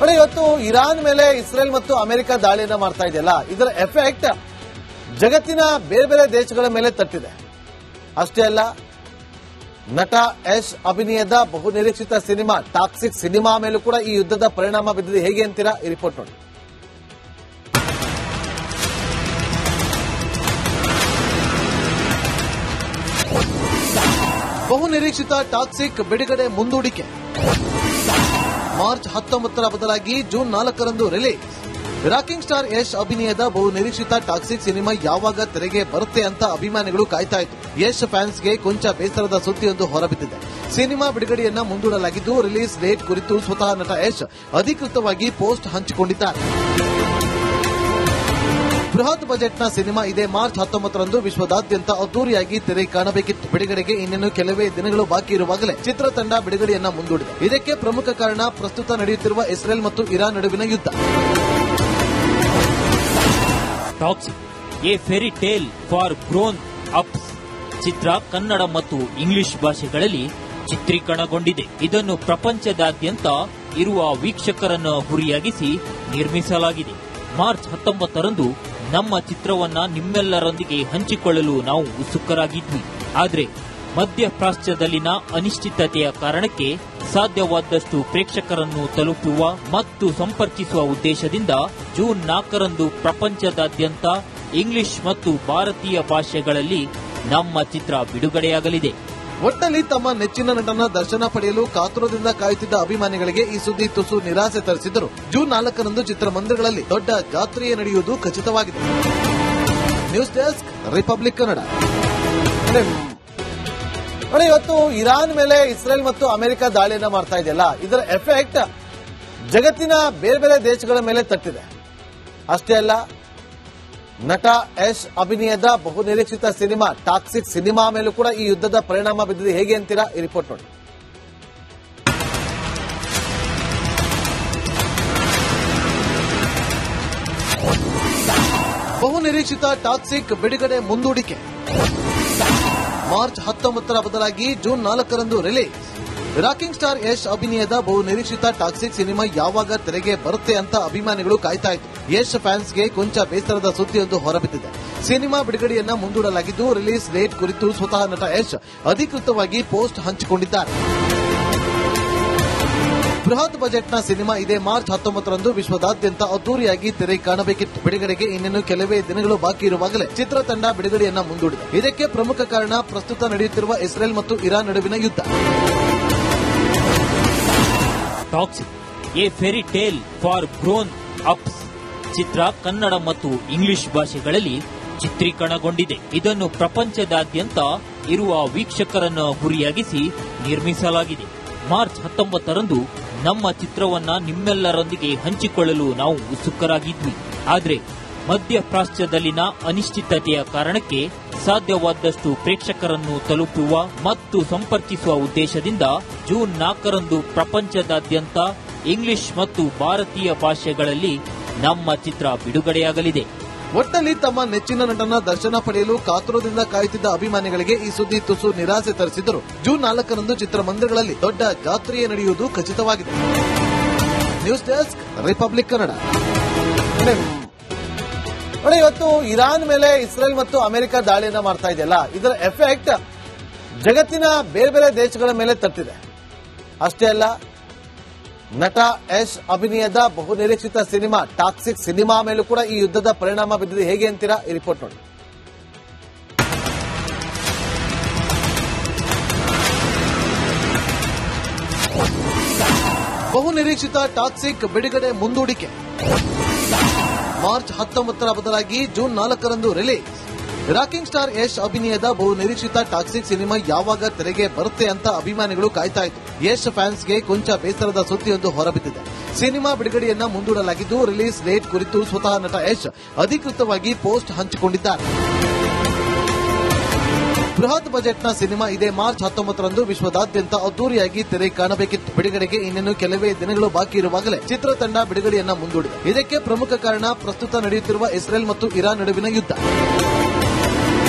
ನೋಡಿ, ಇವತ್ತು ಇರಾನ್ ಮೇಲೆ ಇಸ್ರೇಲ್ ಮತ್ತು ಅಮೆರಿಕ ದಾಳಿಯನ್ನ ಮಾಡ್ತಾ ಇದೆಯಲ್ಲ, ಇದರ ಎಫೆಕ್ಟ್ ಜಗತ್ತಿನ ಬೇರೆ ಬೇರೆ ದೇಶಗಳ ಮೇಲೆ ತಟ್ಟಿದೆ. ಅಷ್ಟೇ ಅಲ್ಲ, ನಟ ಯಶ್ ಅಭಿನಯದ ಬಹುನಿರೀಕ್ಷಿತ ಸಿನಿಮಾ ಟಾಕ್ಸಿಕ್ ಸಿನಿಮಾ ಮೇಲೂ ಕೂಡ ಈ ಯುದ್ಧದ ಪರಿಣಾಮ ಬಿದ್ದಿದೆ. ಹೇಗೆ ಅಂತೀರಾ? ಈ ರಿಪೋರ್ಟ್ ನೋಡಿ. ಬಹುನಿರೀಕ್ಷಿತ ಟಾಕ್ಸಿಕ್ ಬಿಡುಗಡೆ ಮುಂದೂಡಿಕೆ. ಮಾರ್ಚ್ 19ರ ಬದಲಾಗಿ ಜೂನ್ 4ರಂದು ರಿಲೀಸ್. ರಾಕಿಂಗ್ ಸ್ಟಾರ್ ಯಶ್ ಅಭಿನಯದ ಬಹು ನಿರೀಕ್ಷಿತ ಟಾಕ್ಸಿಕ್ ಸಿನಿಮಾ ಯಾವಾಗ ತೆರೆಗೆ ಬರುತ್ತೆ ಅಂತ ಅಭಿಮಾನಿಗಳು ಕಾಯ್ತಾ ಇದ್ರು. ಯಶ್ ಫ್ಯಾನ್ಸ್ಗೆ ಕೊಂಚ ಬೇಸರದ ಸುದ್ದಿಯೊಂದು ಹೊರಬಿದ್ದಿದೆ. ಸಿನಿಮಾ ಬಿಡುಗಡೆಯನ್ನ ಮುಂದೂಡಲಾಗಿದ್ದು, ರಿಲೀಸ್ ಡೇಟ್ ಕುರಿತು ಸ್ವತಃ ನಟ ಯಶ್ ಅಧಿಕೃತವಾಗಿ ಪೋಸ್ಟ್ ಹಂಚಿಕೊಂಡಿದ್ದಾರೆ. ಬೃಹತ್ ಬಜೆಟ್ನ ಸಿನಿಮಾ ಇದೇ ಮಾರ್ಚ್ 19ರಂದು ವಿಶ್ವದಾದ್ಯಂತ ಅದ್ದೂರಿಯಾಗಿ ತೆರೆ ಕಾಣಬೇಕಿತ್ತು. ಬಿಡುಗಡೆಗೆ ಇನ್ನೇನು ಕೆಲವೇ ದಿನಗಳು ಬಾಕಿ ಇರುವಾಗಲೇ ಚಿತ್ರತಂಡ ಬಿಡುಗಡೆಯನ್ನ ಮುಂದೂಡಿದೆ. ಇದಕ್ಕೆ ಪ್ರಮುಖ ಕಾರಣ ಪ್ರಸ್ತುತ ನಡೆಯುತ್ತಿರುವ ಇಸ್ರೇಲ್ ಮತ್ತು ಇರಾನ್ ನಡುವಿನ ಯುದ್ಧ. Toxic a fairy tale for grown ups ಚಿತ್ರ ಕನ್ನಡ ಮತ್ತು ಇಂಗ್ಲಿಷ್ ಭಾಷೆಗಳಲ್ಲಿ ಚಿತ್ರೀಕರಣಗೊಂಡಿದೆ. ಇದನ್ನು ಪ್ರಪಂಚದಾದ್ಯಂತ ಇರುವ ವೀಕ್ಷಕರನ್ನು ಗುರಿಯಾಗಿಸಿ ನಿರ್ಮಿಸಲಾಗಿದೆ. ಮಾರ್ಚ್ 19ರಂದು ನಮ್ಮ ಚಿತ್ರವನ್ನ ನಿಮ್ಮೆಲ್ಲರೊಂದಿಗೆ ಹಂಚಿಕೊಳ್ಳಲು ನಾವು ಉತ್ಸುಕರಾಗಿದ್ವಿ. ಆದರೆ ಮಧ್ಯಪ್ರಾಚ್ಯದಲ್ಲಿನ ಅನಿಶ್ಚಿತತೆಯ ಕಾರಣಕ್ಕೆ ಸಾಧ್ಯವಾದಷ್ಟು ಪ್ರೇಕ್ಷಕರನ್ನು ತಲುಪುವ ಮತ್ತು ಸಂಪರ್ಕಿಸುವ ಉದ್ದೇಶದಿಂದ ಜೂನ್ 4ರಂದು ಪ್ರಪಂಚದಾದ್ಯಂತ ಇಂಗ್ಲಿಷ್ ಮತ್ತು ಭಾರತೀಯ ಭಾಷೆಗಳಲ್ಲಿ ನಮ್ಮ ಚಿತ್ರ ಬಿಡುಗಡೆಯಾಗಲಿದೆ. ಒಟ್ಟಲ್ಲಿ ತಮ್ಮ ನೆಚ್ಚಿನ ನಟನ ದರ್ಶನ ಪಡೆಯಲು ಕಾತುರದಿಂದ ಕಾಯುತ್ತಿದ್ದ ಅಭಿಮಾನಿಗಳಿಗೆ ಈ ಸುದ್ದಿ ತುಸು ನಿರಾಸೆ ತರಿಸಿದ್ದರು. ಜೂನ್ 4ರಂದು ಚಿತ್ರಮಂದಿರಗಳಲ್ಲಿ ದೊಡ್ಡ ಜಾತ್ರೆಯೇ ನಡೆಯುವುದು ಖಚಿತವಾಗಿದೆ. News desk, republic Kannada. ನೋಡಿ, ಇವತ್ತು ಇರಾನ್ ಮೇಲೆ ಇಸ್ರೇಲ್ ಮತ್ತು ಅಮೆರಿಕ ದಾಳಿಯನ್ನ ಮಾಡ್ತಾ ಇದೆಯಲ್ಲ, ಇದರ ಎಫೆಕ್ಟ್ ಜಗತ್ತಿನ ಬೇರೆ ಬೇರೆ ದೇಶಗಳ ಮೇಲೆ ತಟ್ಟಿದೆ. ಅಷ್ಟೇ ಅಲ್ಲ, ನಟ ಯಶ್ ಅಭಿನಯದ ಬಹುನಿರೀಕ್ಷಿತ ಸಿನಿಮಾ ಟಾಕ್ಸಿಕ್ ಸಿನಿಮಾ ಮೇಲೂ ಕೂಡ ಈ ಯುದ್ಧದ ಪರಿಣಾಮ ಬಿದ್ದಿದೆ. ಹೇಗೆ ಅಂತೀರಾ? ಈ ರಿಪೋರ್ಟ್ ನೋಡಿ. ಬಹುನಿರೀಕ್ಷಿತ ಟಾಕ್ಸಿಕ್ ಬಿಡುಗಡೆ ಮುಂದೂಡಿಕೆ. ಮಾರ್ಚ್ 19ರ ಬದಲಾಗಿ ಜೂನ್ 4ರಂದು ರಿಲೀಸ್. ರಾಕಿಂಗ್ ಸ್ಟಾರ್ ಯಶ್ ಅಭಿನಯದ ಬಹು ನಿರೀಕ್ಷಿತ ಟಾಕ್ಸಿಕ್ ಸಿನಿಮಾ ಯಾವಾಗ ತೆರೆಗೆ ಬರುತ್ತೆ ಅಂತ ಅಭಿಮಾನಿಗಳು ಕಾಯ್ತಾ ಇದ್ರು. ಯಶ್ ಫ್ಯಾನ್ಸ್ಗೆ ಕೊಂಚ ಬೇಸರದ ಸುದ್ದಿಯೊಂದು ಹೊರಬಿದ್ದಿದೆ. ಸಿನಿಮಾ ಬಿಡುಗಡೆಯನ್ನ ಮುಂದೂಡಲಾಗಿದ್ದು, ರಿಲೀಸ್ ಡೇಟ್ ಕುರಿತು ಸ್ವತಃ ನಟ ಯಶ್ ಅಧಿಕೃತವಾಗಿ ಪೋಸ್ಟ್ ಹಂಚಿಕೊಂಡಿದ್ದಾರೆ. ಬೃಹತ್ ಬಜೆಟ್ನ ಸಿನಿಮಾ ಇದೇ ಮಾರ್ಚ್ 19ರಂದು ವಿಶ್ವದಾದ್ಯಂತ ಅದ್ದೂರಿಯಾಗಿ ತೆರೆ ಕಾಣಬೇಕಿತ್ತು. ಬಿಡುಗಡೆಗೆ ಇನ್ನೇನು ಕೆಲವೇ ದಿನಗಳು ಬಾಕಿ ಇರುವಾಗಲೇ ಚಿತ್ರತಂಡ ಬಿಡುಗಡೆಯನ್ನ ಮುಂದೂಡಿದೆ. ಇದಕ್ಕೆ ಪ್ರಮುಖ ಕಾರಣ ಪ್ರಸ್ತುತ ನಡೆಯುತ್ತಿರುವ ಇಸ್ರೇಲ್ ಮತ್ತು ಇರಾನ್ ನಡುವಿನ ಯುದ್ಧ. Toxic a fairy tale for grown ups ಚಿತ್ರ ಕನ್ನಡ ಮತ್ತು ಇಂಗ್ಲಿಷ್ ಭಾಷೆಗಳಲ್ಲಿ ಚಿತ್ರೀಕರಣಗೊಂಡಿದೆ. ಇದನ್ನು ಪ್ರಪಂಚದಾದ್ಯಂತ ಇರುವ ವೀಕ್ಷಕರನ್ನು ಗುರಿಯಾಗಿಸಿ ನಿರ್ಮಿಸಲಾಗಿದೆ. ಮಾರ್ಚ್ 19ರಂದು ನಮ್ಮ ಚಿತ್ರವನ್ನ ನಿಮ್ಮೆಲ್ಲರೊಂದಿಗೆ ಹಂಚಿಕೊಳ್ಳಲು ನಾವು ಉತ್ಸುಕರಾಗಿದ್ವಿ. ಆದರೆ ಮಧ್ಯಪ್ರಾಚ್ಯದಲ್ಲಿನ ಅನಿಶ್ಚಿತತೆಯ ಕಾರಣಕ್ಕೆ ಸಾಧ್ಯವಾದಷ್ಟು ಪ್ರೇಕ್ಷಕರನ್ನು ತಲುಪುವ ಮತ್ತು ಸಂಪರ್ಕಿಸುವ ಉದ್ದೇಶದಿಂದ ಜೂನ್ 4ರಂದು ಪ್ರಪಂಚದಾದ್ಯಂತ ಇಂಗ್ಲಿಷ್ ಮತ್ತು ಭಾರತೀಯ ಭಾಷೆಗಳಲ್ಲಿ ನಮ್ಮ ಚಿತ್ರ ಬಿಡುಗಡೆಯಾಗಲಿದೆ. ಒಟ್ಟಲ್ಲಿ ತಮ್ಮ ನೆಚ್ಚಿನ ನಟನ ದರ್ಶನ ಪಡೆಯಲು ಕಾತುರದಿಂದ ಕಾಯುತ್ತಿದ್ದ ಅಭಿಮಾನಿಗಳಿಗೆ ಈ ಸುದ್ದಿ ತುಸು ನಿರಾಸೆ ತರಿಸಿದ್ದರು. ಜೂನ್ 4ರಂದು ಚಿತ್ರಮಂದಿರಗಳಲ್ಲಿ ದೊಡ್ಡ ಜಾತ್ರೆಯೇ ನಡೆಯುವುದು ಖಚಿತವಾಗಿದೆ. News desk, republic Kannada. ನೋಡಿ, ಇವತ್ತು ಇರಾನ್ ಮೇಲೆ ಇಸ್ರೇಲ್ ಮತ್ತು ಅಮೆರಿಕ ದಾಳಿಯನ್ನ ಮಾಡ್ತಾ ಇದೆಯಲ್ಲ, ಇದರ ಎಫೆಕ್ಟ್ ಜಗತ್ತಿನ ಬೇರೆ ಬೇರೆ ದೇಶಗಳ ಮೇಲೆ ತಟ್ಟಿದೆ. ಅಷ್ಟೇ ಅಲ್ಲ, ನಟ ಯಶ್ ಅಭಿನಯದ ಬಹುನಿರೀಕ್ಷಿತ ಸಿನಿಮಾ ಟಾಕ್ಸಿಕ್ ಸಿನಿಮಾ ಮೇಲೂ ಕೂಡ ಈ ಯುದ್ಧದ ಪರಿಣಾಮ ಬಿದ್ದಿದೆ. ಹೇಗೆ ಅಂತೀರಾ? ಈ ರಿಪೋರ್ಟ್ ನೋಡಿ. ಬಹುನಿರೀಕ್ಷಿತ ಟಾಕ್ಸಿಕ್ ಬಿಡುಗಡೆ ಮುಂದೂಡಿಕೆ. ಮಾರ್ಚ್ 19ರ ಬದಲಾಗಿ ಜೂನ್ 4ರಂದು ರಿಲೀಸ್. ರಾಕಿಂಗ್ ಸ್ಟಾರ್ ಯಶ್ ಅಭಿನಯದ ಬಹು ನಿರೀಕ್ಷಿತ ಟಾಕ್ಸಿಕ್ ಸಿನಿಮಾ ಯಾವಾಗ ತೆರೆಗೆ ಬರುತ್ತೆ ಅಂತ ಅಭಿಮಾನಿಗಳು ಕಾಯ್ತಾ ಇದ್ರು. ಯಶ್ ಫ್ಯಾನ್ಸ್ಗೆ ಕೊಂಚ ಬೇಸರದ ಸುದ್ದಿಯೊಂದು ಹೊರಬಿದ್ದಿದೆ. ಸಿನಿಮಾ ಬಿಡುಗಡೆಯನ್ನ ಮುಂದೂಡಲಾಗಿದ್ದು, ರಿಲೀಸ್ ಡೇಟ್ ಕುರಿತು ಸ್ವತಃ ನಟ ಯಶ್ ಅಧಿಕೃತವಾಗಿ ಪೋಸ್ಟ್ ಹಂಚಿಕೊಂಡಿದ್ದಾರೆ. ಬೃಹತ್ ಬಜೆಟ್ನ ಸಿನಿಮಾ ಇದೇ ಮಾರ್ಚ್ 19ರಂದು ವಿಶ್ವದಾದ್ಯಂತ ಅದ್ದೂರಿಯಾಗಿ ತೆರೆ ಕಾಣಬೇಕಿತ್ತು. ಬಿಡುಗಡೆಗೆ ಇನ್ನೇನು ಕೆಲವೇ ದಿನಗಳು ಬಾಕಿ ಇರುವಾಗಲೇ ಚಿತ್ರತಂಡ ಬಿಡುಗಡೆಯನ್ನ ಮುಂದೂಡಿದೆ. ಇದಕ್ಕೆ ಪ್ರಮುಖ ಕಾರಣ ಪ್ರಸ್ತುತ ನಡೆಯುತ್ತಿರುವ ಇಸ್ರೇಲ್ ಮತ್ತು ಇರಾನ್ ನಡುವಿನ ಯುದ್ಧ.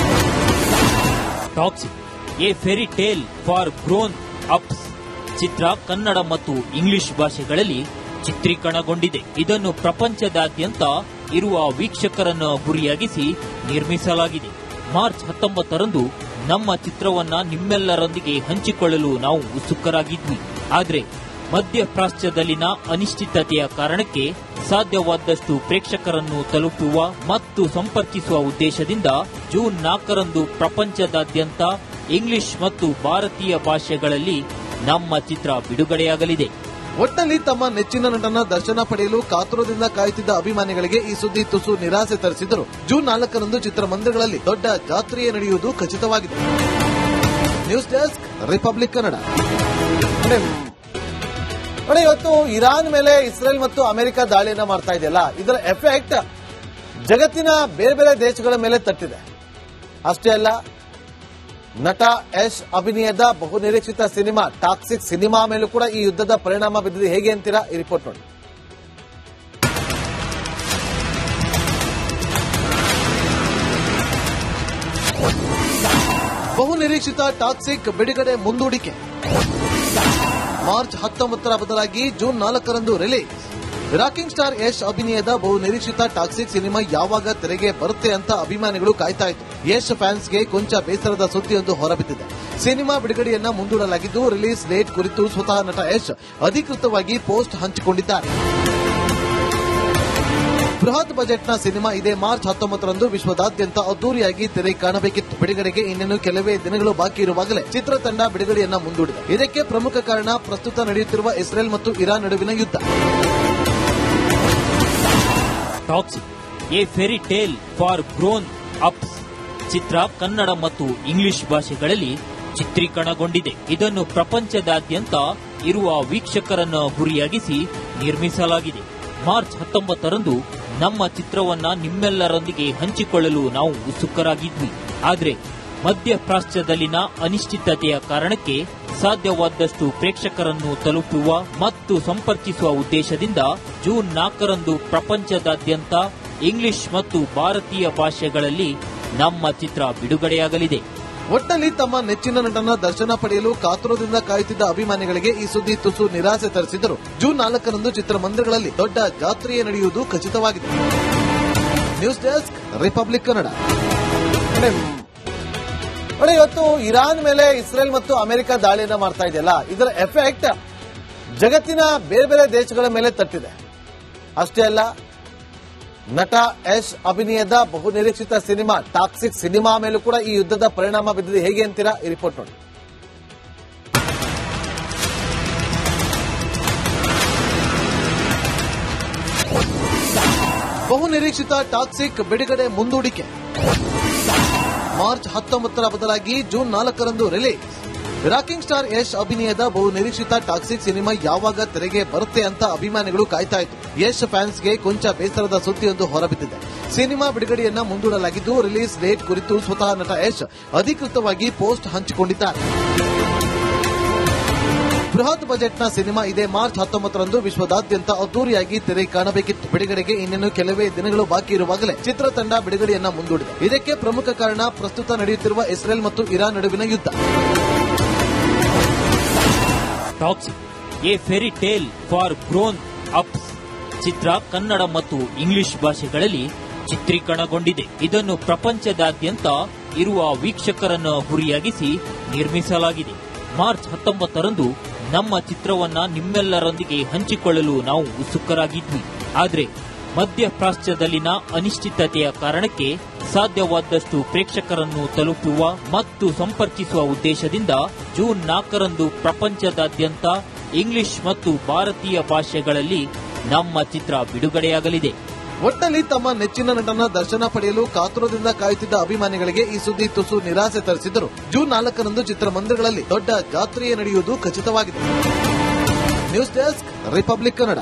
Toxic a fairy tale for grown ups ಚಿತ್ರ ಕನ್ನಡ ಮತ್ತು ಇಂಗ್ಲಿಷ್ ಭಾಷೆಗಳಲ್ಲಿ ಚಿತ್ರೀಕರಣಗೊಂಡಿದೆ. ಇದನ್ನು ಪ್ರಪಂಚದಾದ್ಯಂತ ಇರುವ ವೀಕ್ಷಕರನ್ನು ಗುರಿಯಾಗಿಸಿ ನಿರ್ಮಿಸಲಾಗಿದೆ. ಮಾರ್ಚ್ 19ರಂದು ನಮ್ಮ ಚಿತ್ರವನ್ನ ನಿಮ್ಮೆಲ್ಲರೊಂದಿಗೆ ಹಂಚಿಕೊಳ್ಳಲು ನಾವು ಉತ್ಸುಕರಾಗಿದ್ವಿ. ಆದರೆ ಮಧ್ಯಪ್ರಾಚ್ಯದಲ್ಲಿನ ಅನಿಶ್ಚಿತತೆಯ ಕಾರಣಕ್ಕೆ ಸಾಧ್ಯವಾದಷ್ಟು ಪ್ರೇಕ್ಷಕರನ್ನು ತಲುಪುವ ಮತ್ತು ಸಂಪರ್ಕಿಸುವ ಉದ್ದೇಶದಿಂದ ಜೂನ್ 4ರಂದು ಪ್ರಪಂಚದಾದ್ಯಂತ ಇಂಗ್ಲಿಷ್ ಮತ್ತು ಭಾರತೀಯ ಭಾಷೆಗಳಲ್ಲಿ ನಮ್ಮ ಚಿತ್ರ ಬಿಡುಗಡೆಯಾಗಲಿದೆ. ಒಟ್ಟಲ್ಲಿ ತಮ್ಮ ನೆಚ್ಚಿನ ನಟನ ದರ್ಶನ ಪಡೆಯಲು ಕಾತುರದಿಂದ ಕಾಯುತ್ತಿದ್ದ ಅಭಿಮಾನಿಗಳಿಗೆ ಈ ಸುದ್ದಿ ತುಸು ನಿರಾಸೆ ತರಿಸಿದರು. ಜೂನ್ 4ರಂದು ಚಿತ್ರಮಂದಿರಗಳಲ್ಲಿ ದೊಡ್ಡ ಜಾತ್ರೆಯೇ ನಡೆಯುವುದು ಖಚಿತವಾಗಿದೆ. News desk, republic Kannada. ನೋಡಿ, ಇವತ್ತು ಇರಾನ್ ಮೇಲೆ ಇಸ್ರೇಲ್ ಮತ್ತು ಅಮೆರಿಕ ದಾಳಿಯನ್ನ ಮಾಡ್ತಾ ಇದೆಯಲ್ಲ, ಇದರ ಎಫೆಕ್ಟ್ ಜಗತ್ತಿನ ಬೇರೆ ಬೇರೆ ದೇಶಗಳ ಮೇಲೆ ತಟ್ಟಿದೆ. ಅಷ್ಟೇ ಅಲ್ಲ, ನಟ ಯಶ್ ಅಭಿನಯದ ಬಹುನಿರೀಕ್ಷಿತ ಸಿನಿಮಾ ಟಾಕ್ಸಿಕ್ ಸಿನಿಮಾ ಮೇಲೂ ಕೂಡ ಈ ಯುದ್ಧದ ಪರಿಣಾಮ ಬಿದ್ದಿದೆ. ಹೇಗೆ ಅಂತೀರಾ? ಈ ರಿಪೋರ್ಟ್ ನೋಡಿ. ಬಹುನಿರೀಕ್ಷಿತ ಟಾಕ್ಸಿಕ್ ಬಿಡುಗಡೆ ಮುಂದೂಡಿಕೆ. ಮಾರ್ಚ್ 19ರ ಬದಲಾಗಿ ಜೂನ್ 4ರಂದು ರಿಲೀಸ್. ರಾಕಿಂಗ್ ಸ್ಟಾರ್ ಯಶ್ ಅಭಿನಯದ ಬಹುನಿರೀಕ್ಷಿತ ಟಾಕ್ಸಿಕ್ ಸಿನಿಮಾ ಯಾವಾಗ ತೆರೆಗೆ ಬರುತ್ತೆ ಅಂತ ಅಭಿಮಾನಿಗಳು ಕಾಯ್ತಾ ಇದ್ರು. ಯಶ್ ಫ್ಯಾನ್ಸ್ಗೆ ಕೊಂಚ ಬೇಸರದ ಸುದ್ದಿಯೊಂದು ಹೊರಬಿದ್ದಿದೆ. ಸಿನಿಮಾ ಬಿಡುಗಡೆಯನ್ನ ಮುಂದೂಡಲಾಗಿದ್ದು, ರಿಲೀಸ್ ಡೇಟ್ ಕುರಿತು ಸ್ವತಃ ನಟ ಯಶ್ ಅಧಿಕೃತವಾಗಿ ಪೋಸ್ಟ್ ಹಂಚಿಕೊಂಡಿದ್ದಾರೆ. ಬೃಹತ್ ಬಜೆಟ್ನ ಸಿನಿಮಾ ಇದೇ ಮಾರ್ಚ್ 19ರಂದು ವಿಶ್ವದಾದ್ಯಂತ ಅದ್ದೂರಿಯಾಗಿ ತೆರೆ ಕಾಣಬೇಕಿತ್ತು. ಬಿಡುಗಡೆಗೆ ಇನ್ನೇನು ಕೆಲವೇ ದಿನಗಳು ಬಾಕಿ ಇರುವಾಗಲೇ ಚಿತ್ರತಂಡ ಬಿಡುಗಡೆಯನ್ನ ಮುಂದೂಡಿದೆ. ಇದಕ್ಕೆ ಪ್ರಮುಖ ಕಾರಣ ಪ್ರಸ್ತುತ ನಡೆಯುತ್ತಿರುವ ಇಸ್ರೇಲ್ ಮತ್ತು ಇರಾನ್ ನಡುವಿನ ಯುದ್ಧ. Toxic, a fairy tale for grown ups ಚಿತ್ರ ಕನ್ನಡ ಮತ್ತು ಇಂಗ್ಲಿಷ್ ಭಾಷೆಗಳಲ್ಲಿ ಚಿತ್ರೀಕರಣಗೊಂಡಿದೆ. ಇದನ್ನು ಪ್ರಪಂಚದಾದ್ಯಂತ ಇರುವ ವೀಕ್ಷಕರನ್ನು ಗುರಿಯಾಗಿಸಿ ನಿರ್ಮಿಸಲಾಗಿದೆ. ಮಾರ್ಚ್ 19ರಂದು ನಮ್ಮ ಚಿತ್ರವನ್ನ ನಿಮ್ಮೆಲ್ಲರೊಂದಿಗೆ ಹಂಚಿಕೊಳ್ಳಲು ನಾವು ಉತ್ಸುಕರಾಗಿದ್ವಿ. ಆದರೆ ಮಧ್ಯಪ್ರಾಚ್ಯದಲ್ಲಿನ ಅನಿಶ್ಚಿತತೆಯ ಕಾರಣಕ್ಕೆ ಸಾಧ್ಯವಾದಷ್ಟು ಪ್ರೇಕ್ಷಕರನ್ನು ತಲುಪುವ ಮತ್ತು ಸಂಪರ್ಕಿಸುವ ಉದ್ದೇಶದಿಂದ ಜೂನ್ 4ರಂದು ಪ್ರಪಂಚದಾದ್ಯಂತ ಇಂಗ್ಲಿಷ್ ಮತ್ತು ಭಾರತೀಯ ಭಾಷೆಗಳಲ್ಲಿ ನಮ್ಮ ಚಿತ್ರ ಬಿಡುಗಡೆಯಾಗಲಿದೆ. ಒಟ್ಟಲ್ಲಿ ತಮ್ಮ ನೆಚ್ಚಿನ ನಟನ ದರ್ಶನ ಪಡೆಯಲು ಕಾತುರದಿಂದ ಕಾಯುತ್ತಿದ್ದ ಅಭಿಮಾನಿಗಳಿಗೆ ಈ ಸುದ್ದಿ ತುಸು ನಿರಾಸೆ ತರಿಸಿದರು. ಜೂನ್ 4ರಂದು ಚಿತ್ರಮಂದಿರಗಳಲ್ಲಿ ದೊಡ್ಡ ಜಾತ್ರೆಯೇ ನಡೆಯುವುದು ಖಚಿತವಾಗಿದೆ. News desk, republic Kannada. ನೋಡಿ, ಇವತ್ತು ಇರಾನ್ ಮೇಲೆ ಇಸ್ರೇಲ್ ಮತ್ತು ಅಮೆರಿಕ ದಾಳಿಯನ್ನ ಮಾಡ್ತಾ ಇದೆಯಲ್ಲ, ಇದರ ಎಫೆಕ್ಟ್ ಜಗತ್ತಿನ ಬೇರೆ ಬೇರೆ ದೇಶಗಳ ಮೇಲೆ ತಟ್ಟಿದೆ. ಅಷ್ಟೇ ಅಲ್ಲ, ನಟ ಯಶ್ ಅಭಿನಯದ ಬಹುನಿರೀಕ್ಷಿತ ಸಿನಿಮಾ ಟಾಕ್ಸಿಕ್ ಸಿನಿಮಾ ಮೇಲೂ ಕೂಡ ಈ ಯುದ್ಧದ ಪರಿಣಾಮ ಬಿದ್ದಿದೆ. ಹೇಗೆ ಅಂತೀರಾ? ಈ ರಿಪೋರ್ಟ್ ನೋಡಿ. ಬಹುನಿರೀಕ್ಷಿತ ಟಾಕ್ಸಿಕ್ ಬಿಡುಗಡೆ ಮುಂದೂಡಿಕೆ. ಮಾರ್ಚ್ 19ರ ಬದಲಾಗಿ ಜೂನ್ 4ರಂದು ರಿಲೀಸ್. ರಾಕಿಂಗ್ ಸ್ಟಾರ್ ಯಶ್ ಅಭಿನಯದ ಬಹುನಿರೀಕ್ಷಿತ ಟಾಕ್ಸಿಕ್ ಸಿನಿಮಾ ಯಾವಾಗ ತೆರೆಗೆ ಬರುತ್ತೆ ಅಂತ ಅಭಿಮಾನಿಗಳು ಕಾಯ್ತಾ ಇದ್ರು. ಯಶ್ ಫ್ಯಾನ್ಸ್ಗೆ ಕೊಂಚ ಬೇಸರದ ಸುದ್ದಿಯೊಂದು ಹೊರಬಿದ್ದಿದೆ. ಸಿನಿಮಾ ಬಿಡುಗಡೆಯನ್ನ ಮುಂದೂಡಲಾಗಿದ್ದು, ರಿಲೀಸ್ ಡೇಟ್ ಕುರಿತು ಸ್ವತಃ ನಟ ಯಶ್ ಅಧಿಕೃತವಾಗಿ ಪೋಸ್ಟ್ ಹಂಚಿಕೊಂಡಿದ್ದಾರೆ. ಬೃಹತ್ ಬಜೆಟ್ನ ಸಿನಿಮಾ ಇದೇ ಮಾರ್ಚ್ 19ರಂದು ವಿಶ್ವದಾದ್ಯಂತ ಅದ್ದೂರಿಯಾಗಿ ತೆರೆ ಕಾಣಬೇಕಿತ್ತು. ಬಿಡುಗಡೆಗೆ ಇನ್ನೇನು ಕೆಲವೇ ದಿನಗಳು ಬಾಕಿ ಇರುವಾಗಲೇ ಚಿತ್ರತಂಡ ಬಿಡುಗಡೆಯನ್ನ ಮುಂದೂಡಿದೆ. ಇದಕ್ಕೆ ಪ್ರಮುಖ ಕಾರಣ ಪ್ರಸ್ತುತ ನಡೆಯುತ್ತಿರುವ ಇಸ್ರೇಲ್ ಮತ್ತು ಇರಾನ್ ನಡುವಿನ ಯುದ್ಧ. Toxic, a fairy tale for grown ups ಚಿತ್ರ ಕನ್ನಡ ಮತ್ತು ಇಂಗ್ಲಿಷ್ ಭಾಷೆಗಳಲ್ಲಿ ಚಿತ್ರೀಕರಣಗೊಂಡಿದೆ. ಇದನ್ನು ಪ್ರಪಂಚದಾದ್ಯಂತ ಇರುವ ವೀಕ್ಷಕರನ್ನು ಗುರಿಯಾಗಿಸಿ ನಿರ್ಮಿಸಲಾಗಿದೆ. ಮಾರ್ಚ್ 19ರಂದು ನಮ್ಮ ಚಿತ್ರವನ್ನ ನಿಮ್ಮೆಲ್ಲರೊಂದಿಗೆ ಹಂಚಿಕೊಳ್ಳಲು ನಾವು ಉತ್ಸುಕರಾಗಿದ್ವಿ. ಆದರೆ ಮಧ್ಯಪ್ರಾಚ್ಯದಲ್ಲಿನ ಅನಿಶ್ಚಿತತೆಯ ಕಾರಣಕ್ಕೆ ಸಾಧ್ಯವಾದಷ್ಟು ಪ್ರೇಕ್ಷಕರನ್ನು ತಲುಪುವ ಮತ್ತು ಸಂಪರ್ಕಿಸುವ ಉದ್ದೇಶದಿಂದ ಜೂನ್ 4ರಂದು ಪ್ರಪಂಚದಾದ್ಯಂತ ಇಂಗ್ಲಿಷ್ ಮತ್ತು ಭಾರತೀಯ ಭಾಷೆಗಳಲ್ಲಿ ನಮ್ಮ ಚಿತ್ರ ಬಿಡುಗಡೆಯಾಗಲಿದೆ. ಒಟ್ಟಲ್ಲಿ ತಮ್ಮ ನೆಚ್ಚಿನ ನಟನ ದರ್ಶನ ಪಡೆಯಲು ಕಾತುರದಿಂದ ಕಾಯುತ್ತಿದ್ದ ಅಭಿಮಾನಿಗಳಿಗೆ ಈ ಸುದ್ದಿ ತುಸು ನಿರಾಸೆ ತರಿಸಿದರು. ಜೂನ್ 4ರಂದು ಚಿತ್ರಮಂದಿರಗಳಲ್ಲಿ ದೊಡ್ಡ ಜಾತ್ರೆಯೇ ನಡೆಯುವುದು ಖಚಿತವಾಗಿದೆ. News desk, republic Kannada.